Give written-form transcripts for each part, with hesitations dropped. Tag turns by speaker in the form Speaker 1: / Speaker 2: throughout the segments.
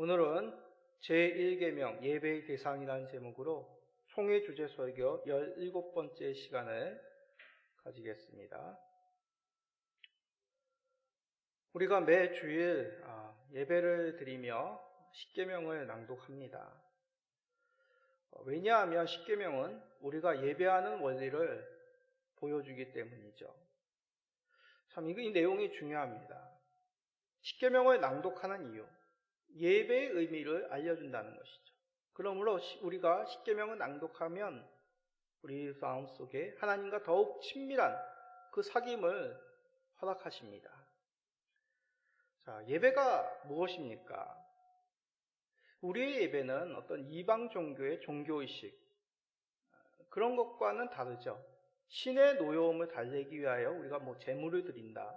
Speaker 1: 오늘은 제1계명 예배의 대상이라는 제목으로 총회 주제 설교 17번째 시간을 가지겠습니다. 우리가 매 주일 예배를 드리며 십계명을 낭독합니다. 왜냐하면 십계명은 우리가 예배하는 원리를 보여주기 때문이죠. 참 이 내용이 중요합니다. 십계명을 낭독하는 이유, 예배의 의미를 알려준다는 것이죠. 그러므로 우리가 십계명을 낭독하면 우리 마음속에 하나님과 더욱 친밀한 그 사귐을 허락하십니다. 자, 예배가 무엇입니까? 우리의 예배는 어떤 이방 종교의 종교의식, 그런 것과는 다르죠. 신의 노여움을 달래기 위하여 우리가 제물을 드린다,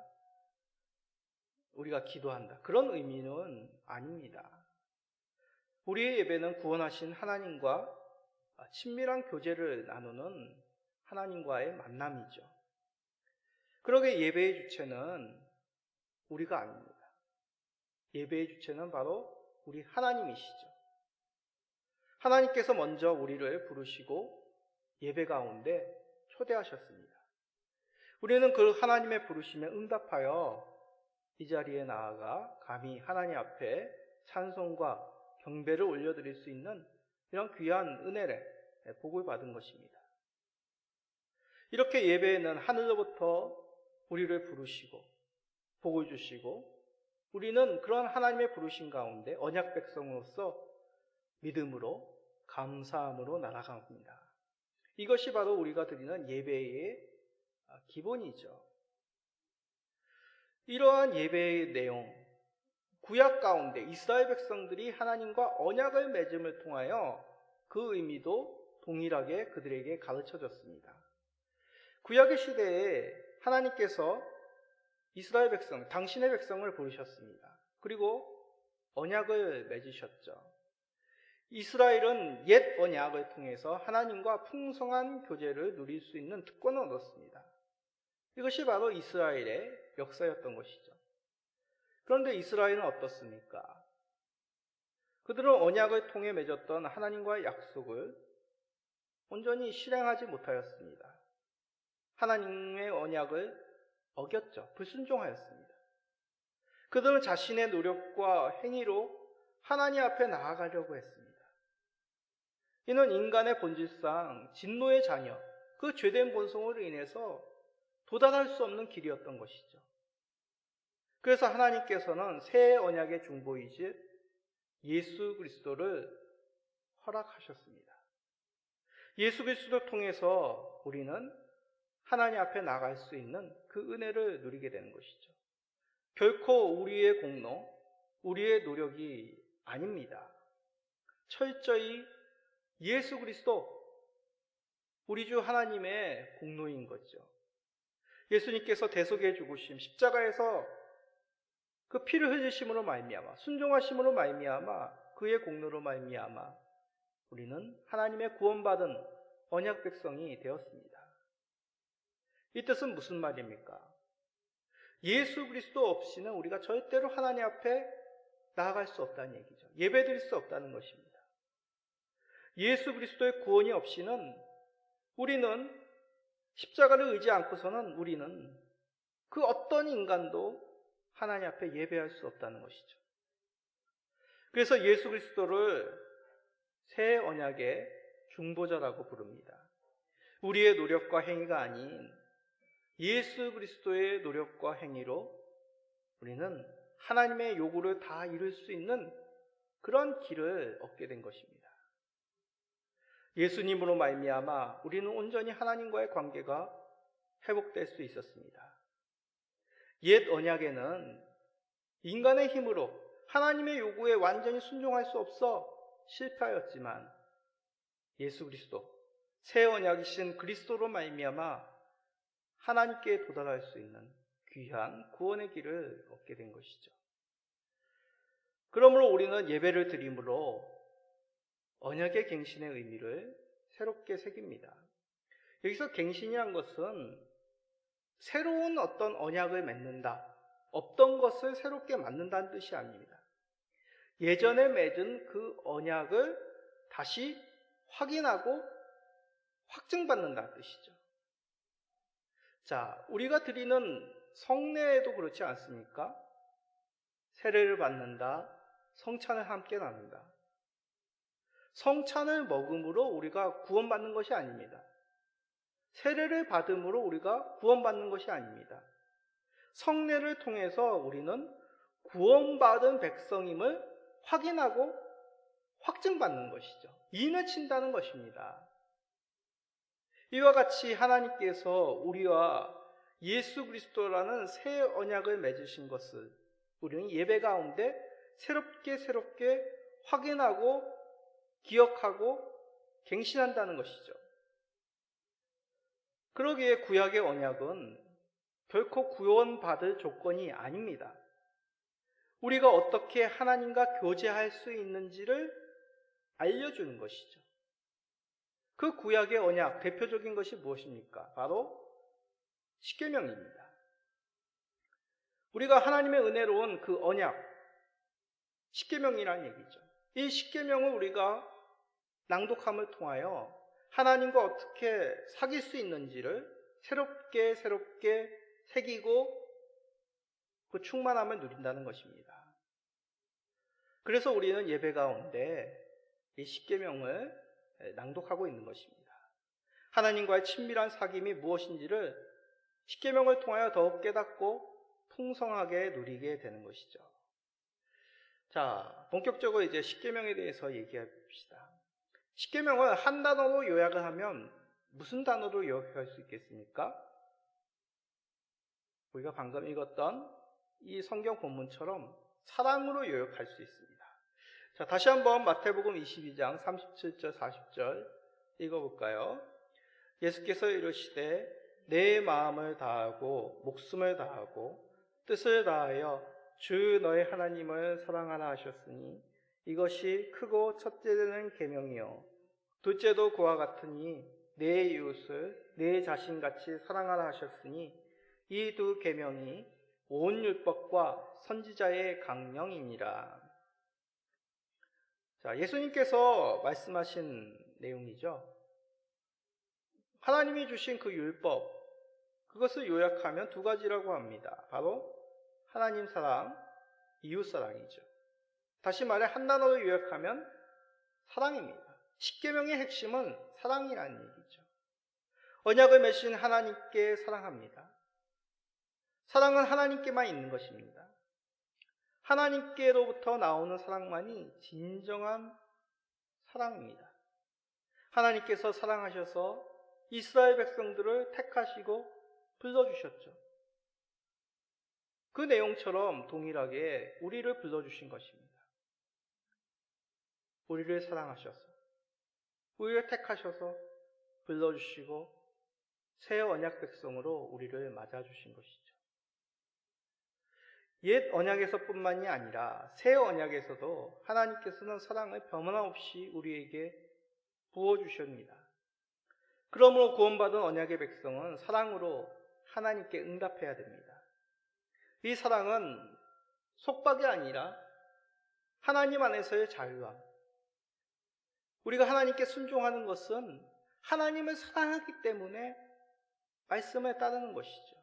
Speaker 1: 우리가 기도한다, 그런 의미는 아닙니다. 우리의 예배는 구원하신 하나님과 친밀한 교제를 나누는 하나님과의 만남이죠. 그러게 예배의 주체는 우리가 아닙니다. 예배의 주체는 바로 우리 하나님이시죠. 하나님께서 먼저 우리를 부르시고 예배 가운데 초대하셨습니다. 우리는 그 하나님의 부르심에 응답하여 이 자리에 나아가 감히 하나님 앞에 찬송과 경배를 올려드릴 수 있는 이런 귀한 은혜를 복을 받은 것입니다. 이렇게 예배에는 하늘로부터 우리를 부르시고 복을 주시고 우리는 그런 하나님의 부르심 가운데 언약 백성으로서 믿음으로 감사함으로 나아갑니다. 이것이 바로 우리가 드리는 예배의 기본이죠. 이러한 예배의 내용, 구약 가운데 이스라엘 백성들이 하나님과 언약을 맺음을 통하여 그 의미도 동일하게 그들에게 가르쳐졌습니다. 구약의 시대에 하나님께서 이스라엘 백성, 당신의 백성을 부르셨습니다. 그리고 언약을 맺으셨죠. 이스라엘은 옛 언약을 통해서 하나님과 풍성한 교제를 누릴 수 있는 특권을 얻었습니다. 이것이 바로 이스라엘의 역사였던 것이죠. 그런데 이스라엘은 어떻습니까? 그들은 언약을 통해 맺었던 하나님과의 약속을 온전히 실행하지 못하였습니다. 하나님의 언약을 어겼죠. 불순종하였습니다. 그들은 자신의 노력과 행위로 하나님 앞에 나아가려고 했습니다. 이는 인간의 본질상 진노의 자녀, 그 죄된 본성으로 인해서 도달할 수 없는 길이었던 것이죠. 그래서 하나님께서는 새 언약의 중보이신 예수 그리스도를 허락하셨습니다. 예수 그리스도를 통해서 우리는 하나님 앞에 나갈 수 있는 그 은혜를 누리게 되는 것이죠. 결코 우리의 공로, 우리의 노력이 아닙니다. 철저히 예수 그리스도, 우리 주 하나님의 공로인 거죠. 예수님께서 대속의 죽으심, 십자가에서 그 피를 흘리심으로 말미암아, 순종하심으로 말미암아, 그의 공로로 말미암아 우리는 하나님의 구원받은 언약 백성이 되었습니다. 이 뜻은 무슨 말입니까? 예수 그리스도 없이는 우리가 절대로 하나님 앞에 나아갈 수 없다는 얘기죠. 예배드릴 수 없다는 것입니다. 예수 그리스도의 구원이 없이는 우리는 십자가를 의지 않고서는 우리는 그 어떤 인간도 하나님 앞에 예배할 수 없다는 것이죠. 그래서 예수 그리스도를 새 언약의 중보자라고 부릅니다. 우리의 노력과 행위가 아닌 예수 그리스도의 노력과 행위로 우리는 하나님의 요구를 다 이룰 수 있는 그런 길을 얻게 된 것입니다. 예수님으로 말미암아 우리는 온전히 하나님과의 관계가 회복될 수 있었습니다. 옛 언약에는 인간의 힘으로 하나님의 요구에 완전히 순종할 수 없어 실패하였지만 예수 그리스도, 새 언약이신 그리스도로 말미암아 하나님께 도달할 수 있는 귀한 구원의 길을 얻게 된 것이죠. 그러므로 우리는 예배를 드림으로 언약의 갱신의 의미를 새롭게 새깁니다. 여기서 갱신이란 것은 새로운 어떤 언약을 맺는다, 없던 것을 새롭게 만든다는 뜻이 아닙니다. 예전에 맺은 그 언약을 다시 확인하고 확증받는다는 뜻이죠. 자, 우리가 드리는 성례에도 그렇지 않습니까? 세례를 받는다, 성찬을 함께 나눈다. 성찬을 먹음으로 우리가 구원받는 것이 아닙니다. 세례를 받음으로 우리가 구원받는 것이 아닙니다. 성례를 통해서 우리는 구원받은 백성임을 확인하고 확증받는 것이죠. 인을 친다는 것입니다. 이와 같이 하나님께서 우리와 예수 그리스도라는 새 언약을 맺으신 것을 우리는 예배 가운데 새롭게 확인하고 기억하고 갱신한다는 것이죠. 그러기에 구약의 언약은 결코 구원받을 조건이 아닙니다. 우리가 어떻게 하나님과 교제할 수 있는지를 알려주는 것이죠. 그 구약의 언약, 대표적인 것이 무엇입니까? 바로 십계명입니다. 우리가 하나님의 은혜로운 그 언약, 십계명이라는 얘기죠. 이 십계명을 우리가 낭독함을 통하여 하나님과 어떻게 사귈 수 있는지를 새롭게 새기고 그 충만함을 누린다는 것입니다. 그래서 우리는 예배 가운데 이 십계명을 낭독하고 있는 것입니다. 하나님과의 친밀한 사귐이 무엇인지를 십계명을 통하여 더욱 깨닫고 풍성하게 누리게 되는 것이죠. 자, 본격적으로 이제 십계명에 대해서 얘기해 봅시다. 십계명을 한 단어로 요약을 하면 무슨 단어로 요약할 수 있겠습니까? 우리가 방금 읽었던 이 성경 본문처럼 사랑으로 요약할 수 있습니다. 자, 다시 한번 마태복음 22장 37절 40절 읽어볼까요? 예수께서 이르시되 내 마음을 다하고 목숨을 다하고 뜻을 다하여 주 너의 하나님을 사랑하라 하셨으니 이것이 크고 첫째는 계명이요 둘째도 그와 같으니 내 이웃을 내 자신같이 사랑하라 하셨으니 이 두 계명이 온 율법과 선지자의 강령이니라. 자, 예수님께서 말씀하신 내용이죠. 하나님이 주신 그 율법, 그것을 요약하면 두 가지라고 합니다. 바로 하나님 사랑, 이웃 사랑이죠. 다시 말해 한 단어로 요약하면 사랑입니다. 십계명의 핵심은 사랑이라는 얘기죠. 언약을 맺으신 하나님께 사랑합니다. 사랑은 하나님께만 있는 것입니다. 하나님께로부터 나오는 사랑만이 진정한 사랑입니다. 하나님께서 사랑하셔서 이스라엘 백성들을 택하시고 불러주셨죠. 그 내용처럼 동일하게 우리를 불러주신 것입니다. 우리를 사랑하셔서, 우리를 택하셔서 불러주시고 새 언약 백성으로 우리를 맞아주신 것이죠. 옛 언약에서뿐만이 아니라 새 언약에서도 하나님께서는 사랑을 변함없이 우리에게 부어주십니다. 그러므로 구원받은 언약의 백성은 사랑으로 하나님께 응답해야 됩니다. 이 사랑은 속박이 아니라 하나님 안에서의 자유함. 우리가 하나님께 순종하는 것은 하나님을 사랑하기 때문에 말씀에 따르는 것이죠.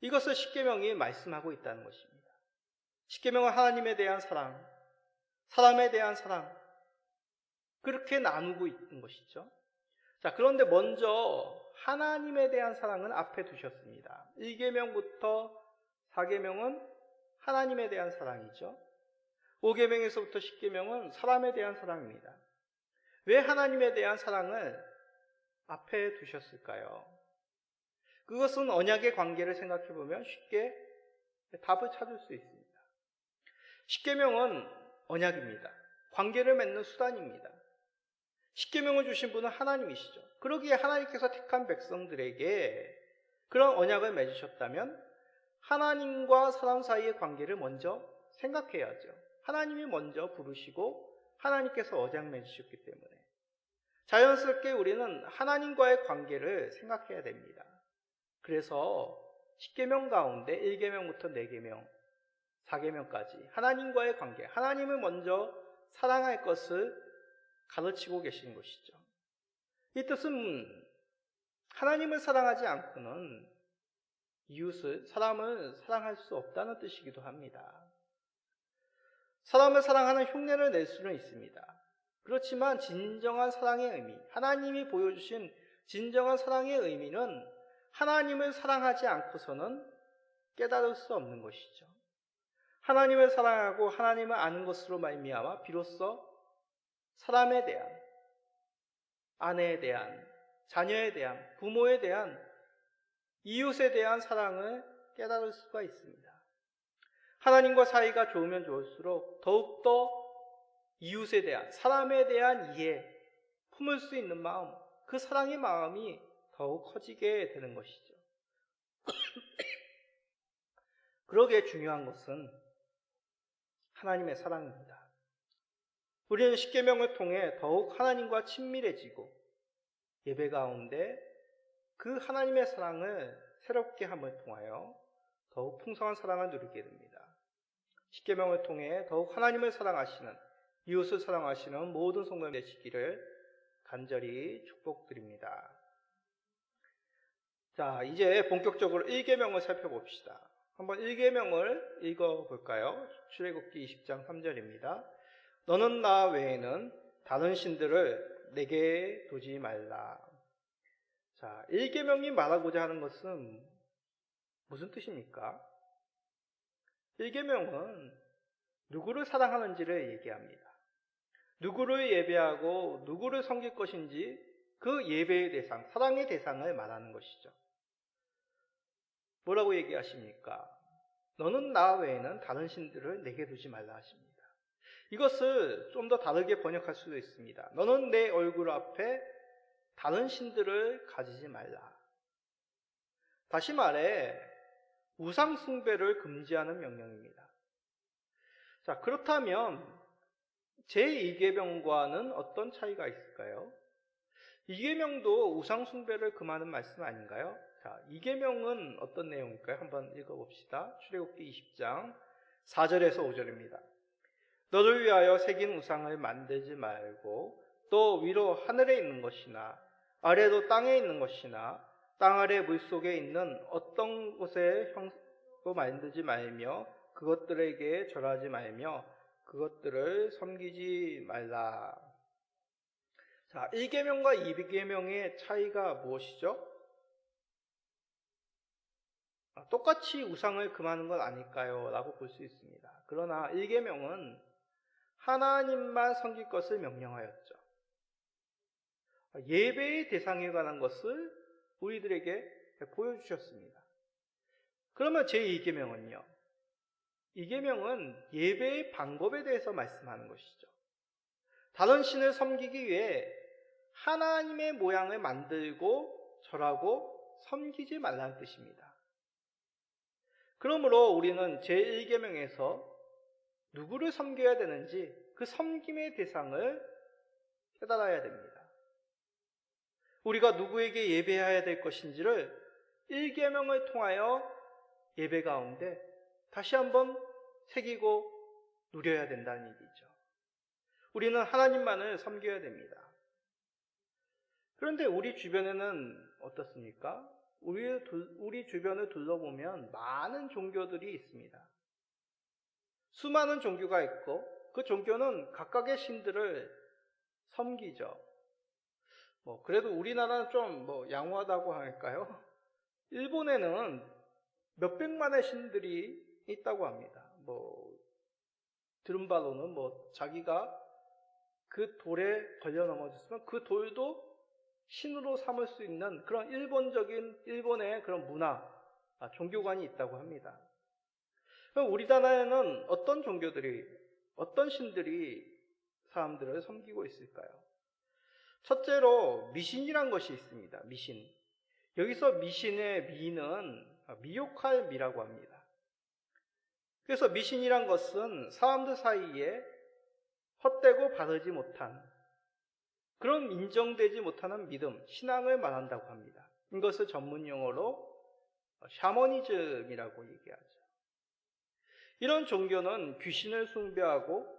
Speaker 1: 이것을 십계명이 말씀하고 있다는 것입니다. 십계명은 하나님에 대한 사랑, 사람에 대한 사랑, 그렇게 나누고 있는 것이죠. 자, 그런데 먼저 하나님에 대한 사랑은 앞에 두셨습니다. 1계명부터 4계명은 하나님에 대한 사랑이죠. 5계명에서부터 10계명은 사람에 대한 사랑입니다. 왜 하나님에 대한 사랑을 앞에 두셨을까요? 그것은 언약의 관계를 생각해 보면 쉽게 답을 찾을 수 있습니다. 십계명은 언약입니다. 관계를 맺는 수단입니다. 십계명을 주신 분은 하나님이시죠. 그러기에 하나님께서 택한 백성들에게 그런 언약을 맺으셨다면 하나님과 사람 사이의 관계를 먼저 생각해야죠. 하나님이 먼저 부르시고 하나님께서 언약 맺으셨기 때문에 자연스럽게 우리는 하나님과의 관계를 생각해야 됩니다. 그래서 10계명 가운데 1계명부터 4계명, 4계명까지 하나님과의 관계, 하나님을 먼저 사랑할 것을 가르치고 계신 것이죠. 이 뜻은 하나님을 사랑하지 않고는 이웃을, 사람을 사랑할 수 없다는 뜻이기도 합니다. 사람을 사랑하는 흉내를 낼 수는 있습니다. 그렇지만 진정한 사랑의 의미, 하나님이 보여주신 진정한 사랑의 의미는 하나님을 사랑하지 않고서는 깨달을 수 없는 것이죠. 하나님을 사랑하고 하나님을 아는 것으로 말미암아 비로소 사람에 대한, 아내에 대한, 자녀에 대한, 부모에 대한, 이웃에 대한 사랑을 깨달을 수가 있습니다. 하나님과 사이가 좋으면 좋을수록 더욱더 이웃에 대한, 사람에 대한 이해, 품을 수 있는 마음, 그 사랑의 마음이 더욱 커지게 되는 것이죠. 그러기에 중요한 것은 하나님의 사랑입니다. 우리는 십계명을 통해 더욱 하나님과 친밀해지고 예배 가운데 그 하나님의 사랑을 새롭게 함을 통하여 더욱 풍성한 사랑을 누리게 됩니다. 십계명을 통해 더욱 하나님을 사랑하시는, 이웃을 사랑하시는 모든 성도들 되시기를 간절히 축복드립니다. 자, 이제 본격적으로 1계명을 살펴봅시다. 한번 1계명을 읽어볼까요? 출애굽기 20장 3절입니다. 너는 나 외에는 다른 신들을 내게 두지 말라. 자, 1계명이 말하고자 하는 것은 무슨 뜻입니까? 1계명은 누구를 사랑하는지를 얘기합니다. 누구를 예배하고 누구를 섬길 것인지 그 예배의 대상, 사랑의 대상을 말하는 것이죠. 뭐라고 얘기하십니까? 너는 나 외에는 다른 신들을 내게 두지 말라 하십니다. 이것을 좀 더 다르게 번역할 수도 있습니다. 너는 내 얼굴 앞에 다른 신들을 가지지 말라. 다시 말해 우상 숭배를 금지하는 명령입니다. 자, 그렇다면 제2계명과는 어떤 차이가 있을까요? 2계명도 우상 숭배를 금하는 말씀 아닌가요? 자, 2계명은 어떤 내용일까요? 한번 읽어봅시다. 출애굽기 20장 4절에서 5절입니다. 너를 위하여 새긴 우상을 만들지 말고 또 위로 하늘에 있는 것이나 아래도 땅에 있는 것이나 땅 아래 물속에 있는 어떤 곳에 형도 만들지 말며 그것들에게 절하지 말며 그것들을 섬기지 말라. 자, 1계명과 2계명의 차이가 무엇이죠? 똑같이 우상을 금하는 것 아닐까요? 라고 볼 수 있습니다. 그러나 1계명은 하나님만 섬길 것을 명령하였죠. 예배의 대상에 관한 것을 우리들에게 보여주셨습니다. 그러면 제2계명은요? 2계명은 예배의 방법에 대해서 말씀하는 것이죠. 다른 신을 섬기기 위해 하나님의 모양을 만들고 절하고 섬기지 말라는 뜻입니다. 그러므로 우리는 제1계명에서 누구를 섬겨야 되는지 그 섬김의 대상을 깨달아야 됩니다. 우리가 누구에게 예배해야 될 것인지를 1계명을 통하여 예배 가운데 다시 한번 새기고 누려야 된다는 얘기죠. 우리는 하나님만을 섬겨야 됩니다. 그런데 우리 주변에는 어떻습니까? 우리 주변을 둘러보면 많은 종교들이 있습니다. 수많은 종교가 있고 그 종교는 각각의 신들을 섬기죠. 그래도 우리나라는 좀 양호하다고 할까요? 일본에는 몇백만의 신들이 있다고 합니다. 들은 바로는 자기가 그 돌에 걸려 넘어졌으면 그 돌도 신으로 삼을 수 있는 그런 일본의 그런 문화, 종교관이 있다고 합니다. 그럼 우리나라에는 어떤 신들이 사람들을 섬기고 있을까요? 첫째로 미신이란 것이 있습니다. 미신. 여기서 미신의 미는 미혹할 미라고 합니다. 그래서 미신이란 것은 사람들 사이에 헛되고 바르지 못한 그런 인정되지 못하는 믿음, 신앙을 말한다고 합니다. 이것을 전문 용어로 샤머니즘이라고 얘기하죠. 이런 종교는 귀신을 숭배하고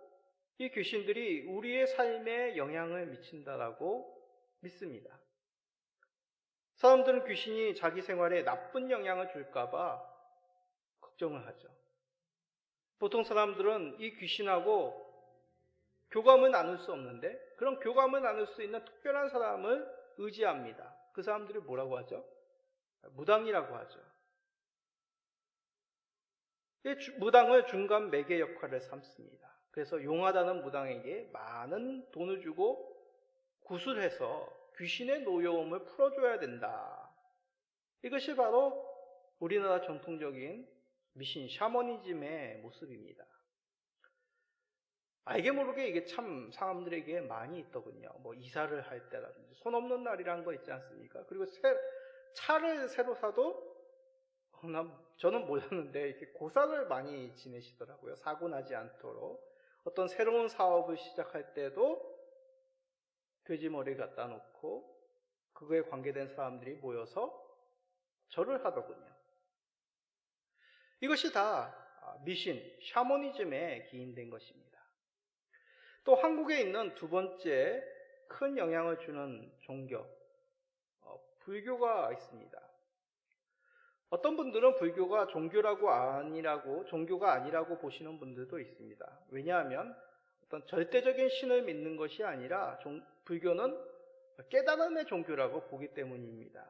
Speaker 1: 이 귀신들이 우리의 삶에 영향을 미친다라고 믿습니다. 사람들은 귀신이 자기 생활에 나쁜 영향을 줄까봐 걱정을 하죠. 보통 사람들은 이 귀신하고 교감을 나눌 수 없는데 그런 교감을 나눌 수 있는 특별한 사람을 의지합니다. 그 사람들이 뭐라고 하죠? 무당이라고 하죠. 이 무당을 중간 매개 역할을 삼습니다. 그래서 용하다는 무당에게 많은 돈을 주고 구술해서 귀신의 노여움을 풀어줘야 된다. 이것이 바로 우리나라 전통적인 미신, 샤머니즘의 모습입니다. 알게 모르게 이게 참 사람들에게 많이 있더군요. 뭐 이사를 할 때라든지 손 없는 날이라는 거 있지 않습니까? 그리고 차를 새로 사도 저는 몰랐는데 이렇게 고사를 많이 지내시더라고요. 사고 나지 않도록. 어떤 새로운 사업을 시작할 때도 돼지머리 갖다 놓고 그거에 관계된 사람들이 모여서 절을 하더군요. 이것이 다 미신, 샤머니즘에 기인된 것입니다. 또 한국에 있는 두 번째 큰 영향을 주는 종교, 불교가 있습니다. 어떤 분들은 불교가 종교가 아니라고 보시는 분들도 있습니다. 왜냐하면 어떤 절대적인 신을 믿는 것이 아니라 불교는 깨달음의 종교라고 보기 때문입니다.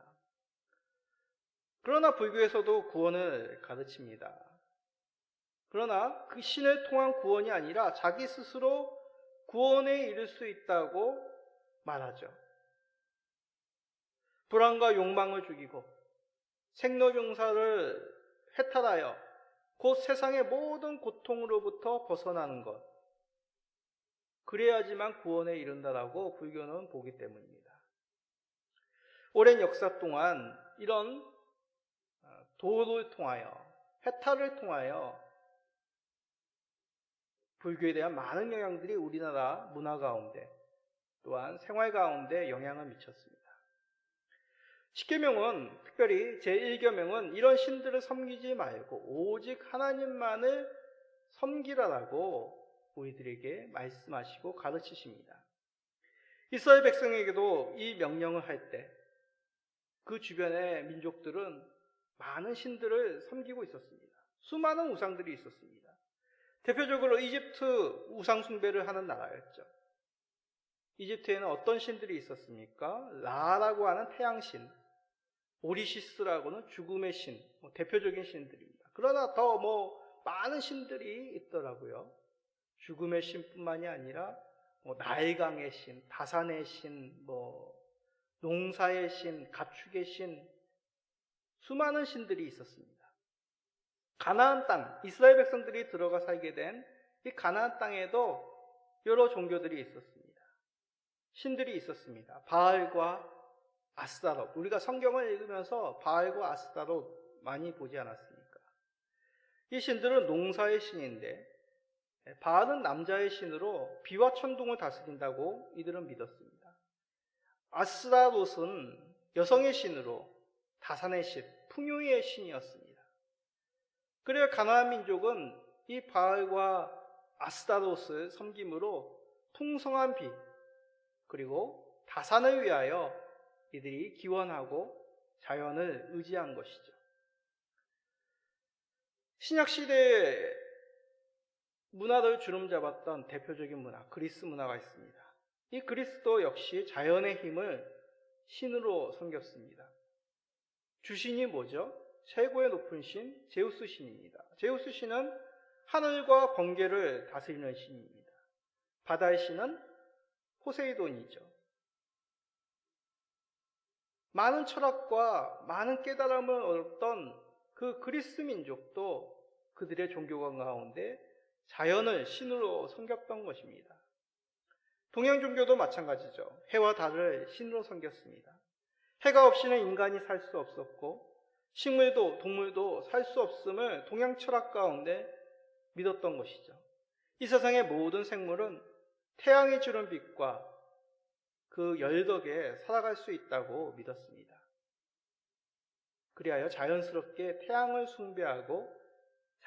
Speaker 1: 그러나 불교에서도 구원을 가르칩니다. 그러나 그 신을 통한 구원이 아니라 자기 스스로 구원에 이를 수 있다고 말하죠. 불안과 욕망을 죽이고 생로병사를 해탈하여 곧 세상의 모든 고통으로부터 벗어나는 것. 그래야지만 구원에 이른다라고 불교는 보기 때문입니다. 오랜 역사 동안 이런 도를 통하여, 해탈을 통하여 불교에 대한 많은 영향들이 우리나라 문화 가운데 또한 생활 가운데 영향을 미쳤습니다. 십계명은 특별히 제1계명은 이런 신들을 섬기지 말고 오직 하나님만을 섬기라라고 우리들에게 말씀하시고 가르치십니다. 이스라엘 백성에게도 이 명령을 할 때 그 주변의 민족들은 많은 신들을 섬기고 있었습니다. 수많은 우상들이 있었습니다. 대표적으로 이집트 우상 숭배를 하는 나라였죠. 이집트에는 어떤 신들이 있었습니까? 라라고 하는 태양신, 오리시스라고는 죽음의 신, 대표적인 신들입니다. 그러나 더 많은 신들이 있더라고요. 죽음의 신뿐만이 아니라 나일강의 신, 다산의 신, 농사의 신, 가축의 신, 수많은 신들이 있었습니다. 가나안 땅, 이스라엘 백성들이 들어가 살게 된 이 가나안 땅에도 여러 종교들이 있었습니다. 신들이 있었습니다. 바알과 아스타롯. 우리가 성경을 읽으면서 바알과 아스타롯 많이 보지 않았습니까? 이 신들은 농사의 신인데 바알은 남자의 신으로 비와 천둥을 다스린다고 이들은 믿었습니다. 아스타롯은 여성의 신으로 다산의 신, 풍요의 신이었습니다. 그래야 가나안 민족은 이 바알과 아스타롯을 섬김으로 풍성한 비 그리고 다산을 위하여 이들이 기원하고 자연을 의지한 것이죠. 신약시대에 문화를 주름잡았던 대표적인 문화, 그리스 문화가 있습니다. 이 그리스도 역시 자연의 힘을 신으로 섬겼습니다. 주신이 뭐죠? 최고의 높은 신, 제우스 신입니다. 제우스 신은 하늘과 번개를 다스리는 신입니다. 바다의 신은 포세이돈이죠. 많은 철학과 많은 깨달음을 얻었던 그 그리스 민족도 그들의 종교관 가운데 자연을 신으로 섬겼던 것입니다. 동양 종교도 마찬가지죠. 해와 달을 신으로 섬겼습니다. 해가 없이는 인간이 살 수 없었고 식물도 동물도 살 수 없음을 동양 철학 가운데 믿었던 것이죠. 이 세상의 모든 생물은 태양이 주는 빛과 그 열 덕에 살아갈 수 있다고 믿었습니다. 그리하여 자연스럽게 태양을 숭배하고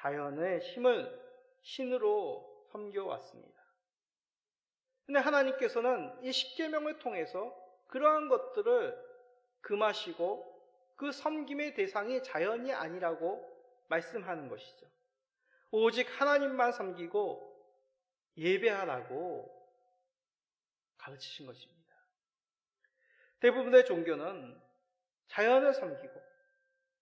Speaker 1: 자연의 힘을 신으로 섬겨왔습니다. 근데 하나님께서는 이 십계명을 통해서 그러한 것들을 금하시고 그 섬김의 대상이 자연이 아니라고 말씀하는 것이죠. 오직 하나님만 섬기고 예배하라고 가르치신 것입니다. 대부분의 종교는 자연을 섬기고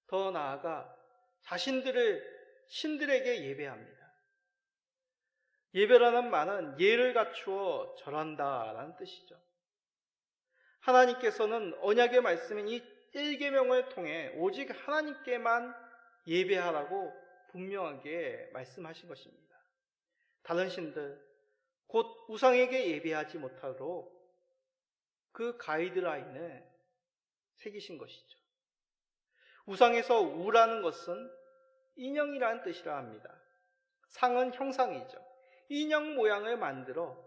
Speaker 1: 더 나아가 자신들을 신들에게 예배합니다. 예배라는 말은 예를 갖추어 절한다라는 뜻이죠. 하나님께서는 언약의 말씀인 이 1계명을 통해 오직 하나님께만 예배하라고 분명하게 말씀하신 것입니다. 다른 신들, 곧 우상에게 예배하지 못하도록 그 가이드라인을 새기신 것이죠. 우상에서 우라는 것은 인형이라는 뜻이라 합니다. 상은 형상이죠. 인형 모양을 만들어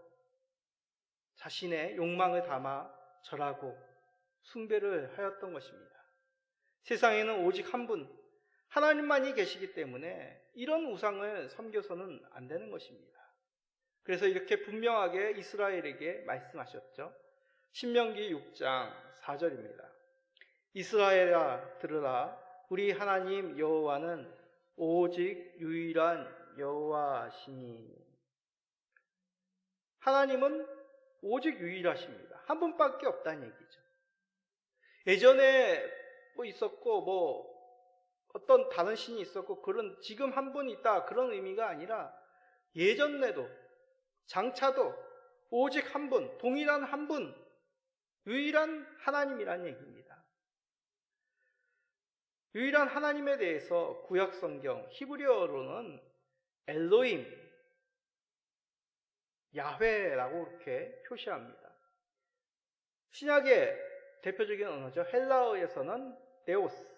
Speaker 1: 자신의 욕망을 담아 절하고 숭배를 하였던 것입니다. 세상에는 오직 한 분, 하나님만이 계시기 때문에 이런 우상을 섬겨서는 안 되는 것입니다. 그래서 이렇게 분명하게 이스라엘에게 말씀하셨죠. 신명기 6장 4절입니다. 이스라엘아 들으라, 우리 하나님 여호와는 오직 유일한 여호와시니. 하나님은 오직 유일하십니다. 한 분밖에 없다는 얘기죠. 예전에 있었고 어떤 다른 신이 있었고 그런 지금 한 분이 있다 그런 의미가 아니라 예전에도 장차도 오직 한 분, 동일한 한 분, 유일한 하나님이라는 얘기입니다. 유일한 하나님에 대해서 구약 성경 히브리어로는 엘로힘, 야훼라고 이렇게 표시합니다. 신약의 대표적인 언어죠. 헬라어에서는 데오스,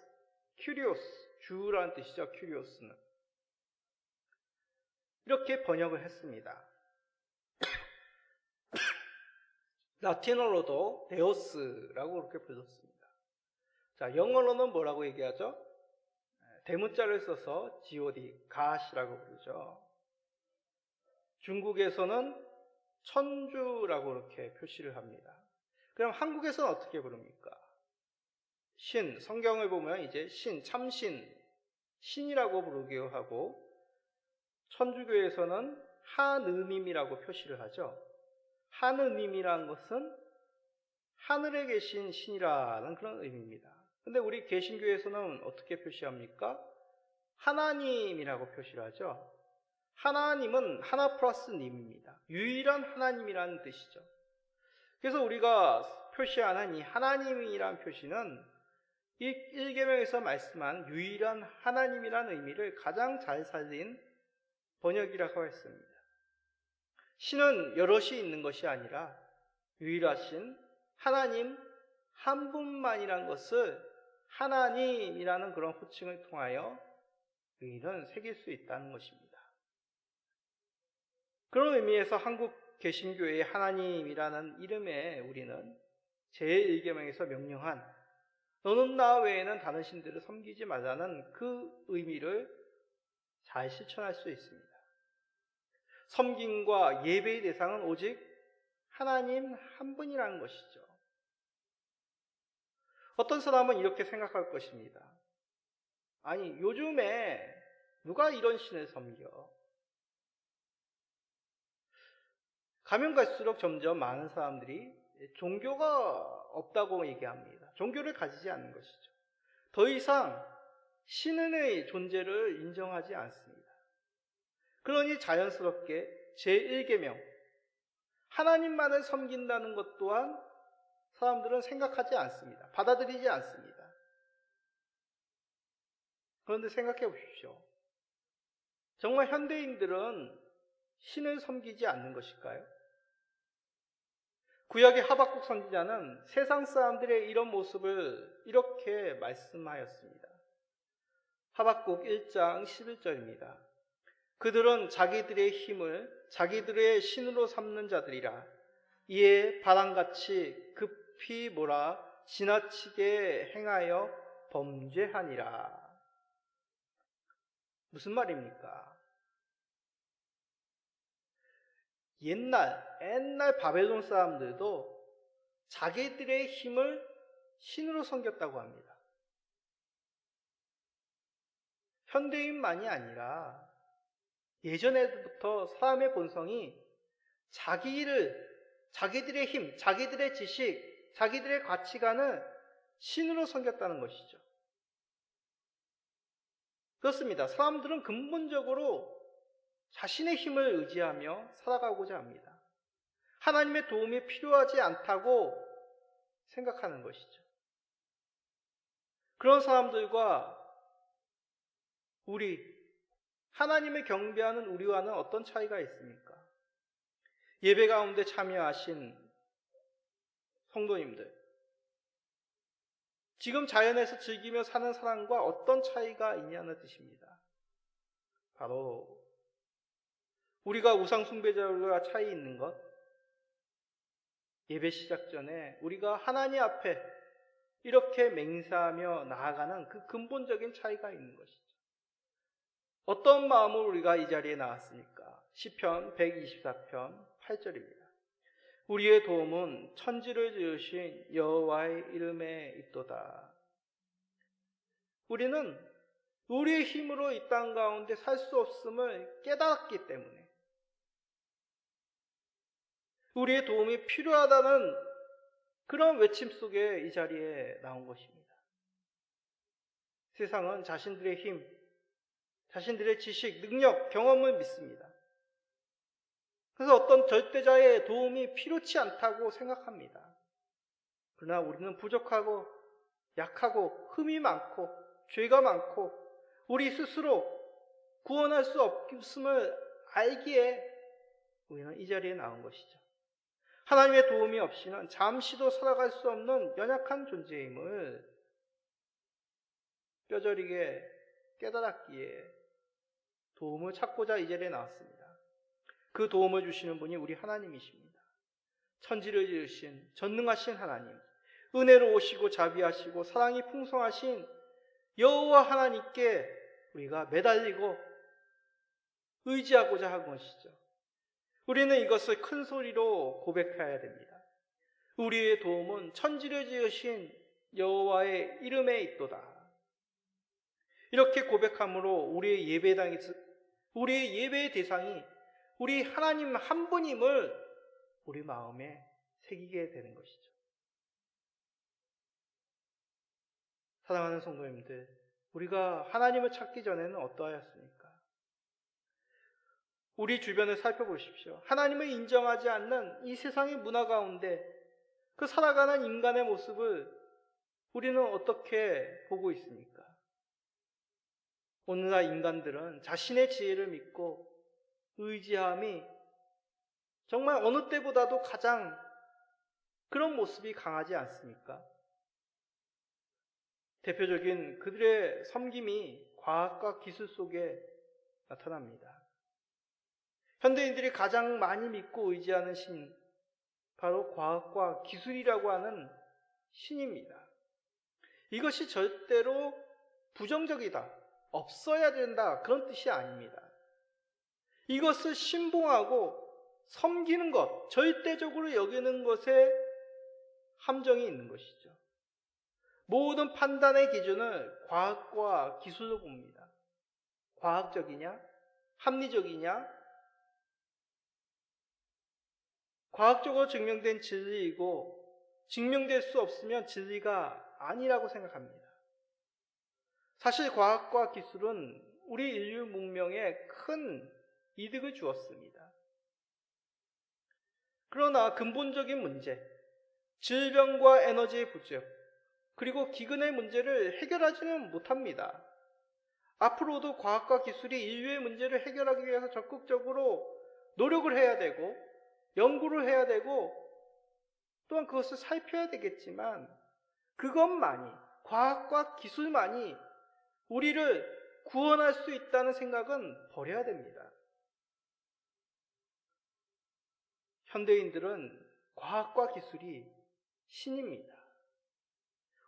Speaker 1: 큐리오스, 주라는 뜻이죠. 큐리오스는 이렇게 번역을 했습니다. 라틴어로도 데오스라고 그렇게 불렀습니다. 자, 영어로는 뭐라고 얘기하죠? 대문자를 써서 God, God이라고 부르죠. 중국에서는 천주라고 이렇게 표시를 합니다. 그럼 한국에서는 어떻게 부릅니까? 신, 성경을 보면 이제 신, 참신, 신이라고 부르기도 하고, 천주교에서는 하느님이라고 표시를 하죠. 하느님이라는 것은 하늘에 계신 신이라는 그런 의미입니다. 근데 우리 개신교에서는 어떻게 표시합니까? 하나님이라고 표시를 하죠. 하나님은 하나 플러스 님입니다. 유일한 하나님이라는 뜻이죠. 그래서 우리가 표시하는 이 하나님이라는 표시는 이 1계명에서 말씀한 유일한 하나님이라는 의미를 가장 잘 살린 번역이라고 했습니다. 신은 여럿이 있는 것이 아니라 유일하신 하나님 한 분만이라는 것을 하나님이라는 그런 호칭을 통하여 의미는 새길 수 있다는 것입니다. 그런 의미에서 한국 개신교의 하나님이라는 이름에 우리는 제1계명에서 명령한 너는 나 외에는 다른 신들을 섬기지 말라는 그 의미를 잘 실천할 수 있습니다. 섬김과 예배의 대상은 오직 하나님 한 분이라는 것이죠. 어떤 사람은 이렇게 생각할 것입니다. 아니, 요즘에 누가 이런 신을 섬겨? 가면 갈수록 점점 많은 사람들이 종교가 없다고 얘기합니다. 종교를 가지지 않는 것이죠. 더 이상 신의 존재를 인정하지 않습니다. 그러니 자연스럽게 제1계명, 하나님만을 섬긴다는 것 또한 사람들은 생각하지 않습니다. 받아들이지 않습니다. 그런데 생각해 보십시오. 정말 현대인들은 신을 섬기지 않는 것일까요? 구약의 하박국 선지자는 세상 사람들의 이런 모습을 이렇게 말씀하였습니다. 하박국 1장 11절입니다. 그들은 자기들의 힘을 자기들의 신으로 삼는 자들이라. 이에 바람같이 급히 몰아 지나치게 행하여 범죄하니라. 무슨 말입니까? 옛날 바벨론 사람들도 자기들의 힘을 신으로 섬겼다고 합니다. 현대인만이 아니라 예전에부터 사람의 본성이 자기들의 힘, 자기들의 지식, 자기들의 가치관을 신으로 섬겼다는 것이죠. 그렇습니다. 사람들은 근본적으로 자신의 힘을 의지하며 살아가고자 합니다. 하나님의 도움이 필요하지 않다고 생각하는 것이죠. 그런 사람들과 하나님을 경배하는 우리와는 어떤 차이가 있습니까? 예배 가운데 참여하신 성도님들, 지금 자연에서 즐기며 사는 사람과 어떤 차이가 있냐는 뜻입니다. 바로 우리가 우상 숭배자들과 차이 있는 것, 예배 시작 전에 우리가 하나님 앞에 이렇게 맹세하며 나아가는 그 근본적인 차이가 있는 것이죠. 어떤 마음으로 우리가 이 자리에 나왔습니까? 시편 124편 8절입니다. 우리의 도움은 천지를 지으신 여호와의 이름에 있도다. 우리는 우리의 힘으로 이 땅 가운데 살 수 없음을 깨달았기 때문에 우리의 도움이 필요하다는 그런 외침 속에 이 자리에 나온 것입니다. 세상은 자신들의 힘, 자신들의 지식, 능력, 경험을 믿습니다. 그래서 어떤 절대자의 도움이 필요치 않다고 생각합니다. 그러나 우리는 부족하고 약하고 흠이 많고 죄가 많고 우리 스스로 구원할 수 없음을 알기에 우리는 이 자리에 나온 것이죠. 하나님의 도움이 없이는 잠시도 살아갈 수 없는 연약한 존재임을 뼈저리게 깨달았기에 도움을 찾고자 이 자리에 나왔습니다. 그 도움을 주시는 분이 우리 하나님이십니다. 천지를 지으신 전능하신 하나님, 은혜로우시고 자비하시고 사랑이 풍성하신 여호와 하나님께 우리가 매달리고 의지하고자 한 것이죠. 우리는 이것을 큰 소리로 고백해야 됩니다. 우리의 도움은 천지를 지으신 여호와의 이름에 있도다. 이렇게 고백함으로 우리의 예배의 대상이 우리 하나님 한 분임을 우리 마음에 새기게 되는 것이죠. 사랑하는 성도님들, 우리가 하나님을 찾기 전에는 어떠하였습니까? 우리 주변을 살펴보십시오. 하나님을 인정하지 않는 이 세상의 문화 가운데 그 살아가는 인간의 모습을 우리는 어떻게 보고 있습니까? 오늘날 인간들은 자신의 지혜를 믿고 의지함이 정말 어느 때보다도 가장 그런 모습이 강하지 않습니까? 대표적인 그들의 섬김이 과학과 기술 속에 나타납니다. 현대인들이 가장 많이 믿고 의지하는 신, 바로 과학과 기술이라고 하는 신입니다. 이것이 절대로 부정적이다, 없어야 된다, 그런 뜻이 아닙니다. 이것을 신봉하고 섬기는 것, 절대적으로 여기는 것에 함정이 있는 것이죠. 모든 판단의 기준을 과학과 기술로 봅니다. 과학적이냐? 합리적이냐? 과학적으로 증명된 진리이고 증명될 수 없으면 진리가 아니라고 생각합니다. 사실 과학과 기술은 우리 인류 문명에 큰 이득을 주었습니다. 그러나 근본적인 문제, 질병과 에너지의 부족, 그리고 기근의 문제를 해결하지는 못합니다. 앞으로도 과학과 기술이 인류의 문제를 해결하기 위해서 적극적으로 노력을 해야 되고 연구를 해야 되고 또한 그것을 살펴야 되겠지만 그것만이, 과학과 기술만이 우리를 구원할 수 있다는 생각은 버려야 됩니다. 현대인들은 과학과 기술이 신입니다.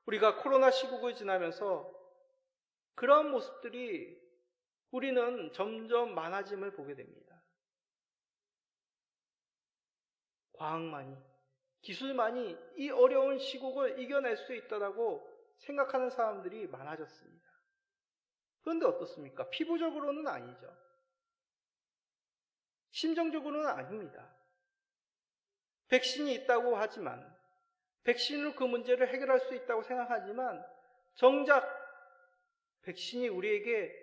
Speaker 1: 우리가 코로나 시국을 지나면서 그런 모습들이 우리는 점점 많아짐을 보게 됩니다. 과학만이, 기술만이 이 어려운 시국을 이겨낼 수 있다고 생각하는 사람들이 많아졌습니다. 그런데 어떻습니까? 피부적으로는 아니죠. 심정적으로는 아닙니다. 백신이 있다고 하지만, 백신으로 그 문제를 해결할 수 있다고 생각하지만, 정작 백신이 우리에게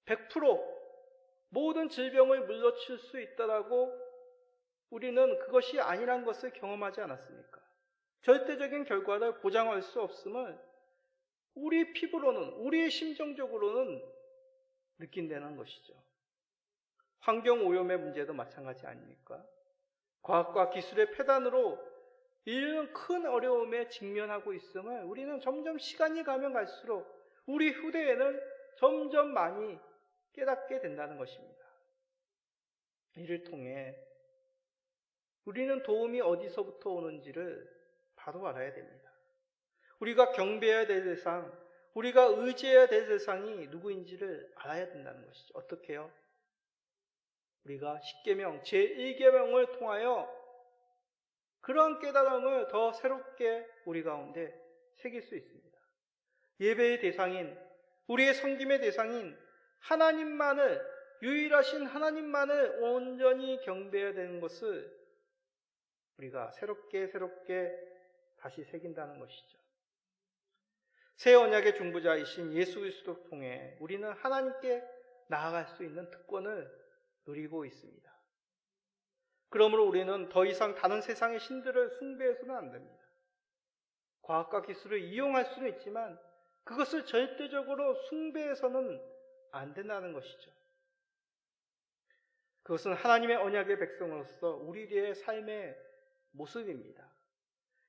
Speaker 1: 100% 모든 질병을 물리칠 수 있다고 우리는 그것이 아니란 것을 경험하지 않았습니까? 절대적인 결과를 보장할 수 없음을 우리 피부로는, 우리의 심정적으로는 느낀다는 것이죠. 환경오염의 문제도 마찬가지 아닙니까? 과학과 기술의 패단으로 인류는 큰 어려움에 직면하고 있음을 우리는 점점 시간이 가면 갈수록 우리 후대에는 점점 많이 깨닫게 된다는 것입니다. 이를 통해 우리는 도움이 어디서부터 오는지를 바로 알아야 됩니다. 우리가 경배해야 될 대상, 우리가 의지해야 될 대상이 누구인지를 알아야 된다는 것이죠. 어떻게 해요? 우리가 십계명, 제1계명을 통하여 그런 깨달음을 더 새롭게 우리 가운데 새길 수 있습니다. 예배의 대상인, 우리의 섬김의 대상인 하나님만을, 유일하신 하나님만을 온전히 경배해야 되는 것을 우리가 새롭게 다시 새긴다는 것이죠. 새 언약의 중보자이신 예수 그리스도를 통해 우리는 하나님께 나아갈 수 있는 특권을 누리고 있습니다. 그러므로 우리는 더 이상 다른 세상의 신들을 숭배해서는 안 됩니다. 과학과 기술을 이용할 수는 있지만 그것을 절대적으로 숭배해서는 안 된다는 것이죠. 그것은 하나님의 언약의 백성으로서 우리의 삶의 모습입니다.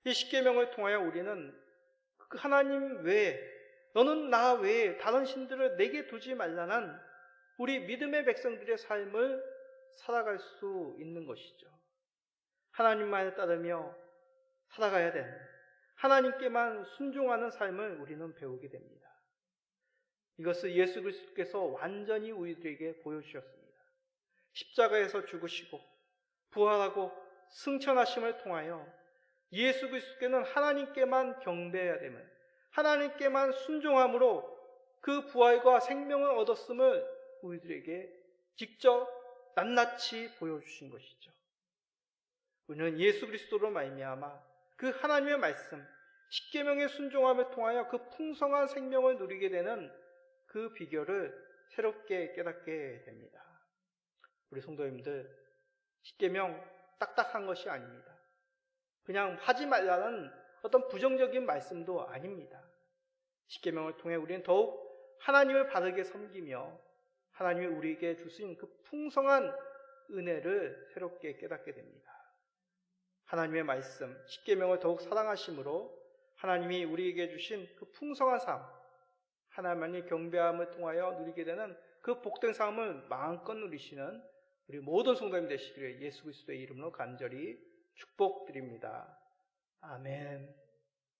Speaker 1: 이 십계명을 통하여 우리는 그 하나님 외에, 너는 나 외에 다른 신들을 내게 두지 말라는 우리 믿음의 백성들의 삶을 살아갈 수 있는 것이죠. 하나님만을 따르며 살아가야 되는, 하나님께만 순종하는 삶을 우리는 배우게 됩니다. 이것을 예수 그리스도께서 완전히 우리들에게 보여주셨습니다. 십자가에서 죽으시고 부활하고 승천하심을 통하여 예수 그리스도께는 하나님께만 경배해야 됨을, 하나님께만 순종함으로 그 부활과 생명을 얻었음을 우리들에게 직접 낱낱이 보여주신 것이죠. 우리는 예수 그리스도로 말미암아 그 하나님의 말씀, 십계명의 순종함을 통하여 그 풍성한 생명을 누리게 되는 그 비결을 새롭게 깨닫게 됩니다. 우리 성도님들, 십계명 딱딱한 것이 아닙니다. 그냥 하지 말라는 어떤 부정적인 말씀도 아닙니다. 십계명을 통해 우리는 더욱 하나님을 바르게 섬기며 하나님이 우리에게 주신 그 풍성한 은혜를 새롭게 깨닫게 됩니다. 하나님의 말씀, 십계명을 더욱 사랑하심으로 하나님이 우리에게 주신 그 풍성한 삶, 하나님의 경배함을 통하여 누리게 되는 그 복된 삶을 마음껏 누리시는 우리 모든 성도님 되시기를 예수 그리스도의 이름으로 간절히 축복드립니다. 아멘.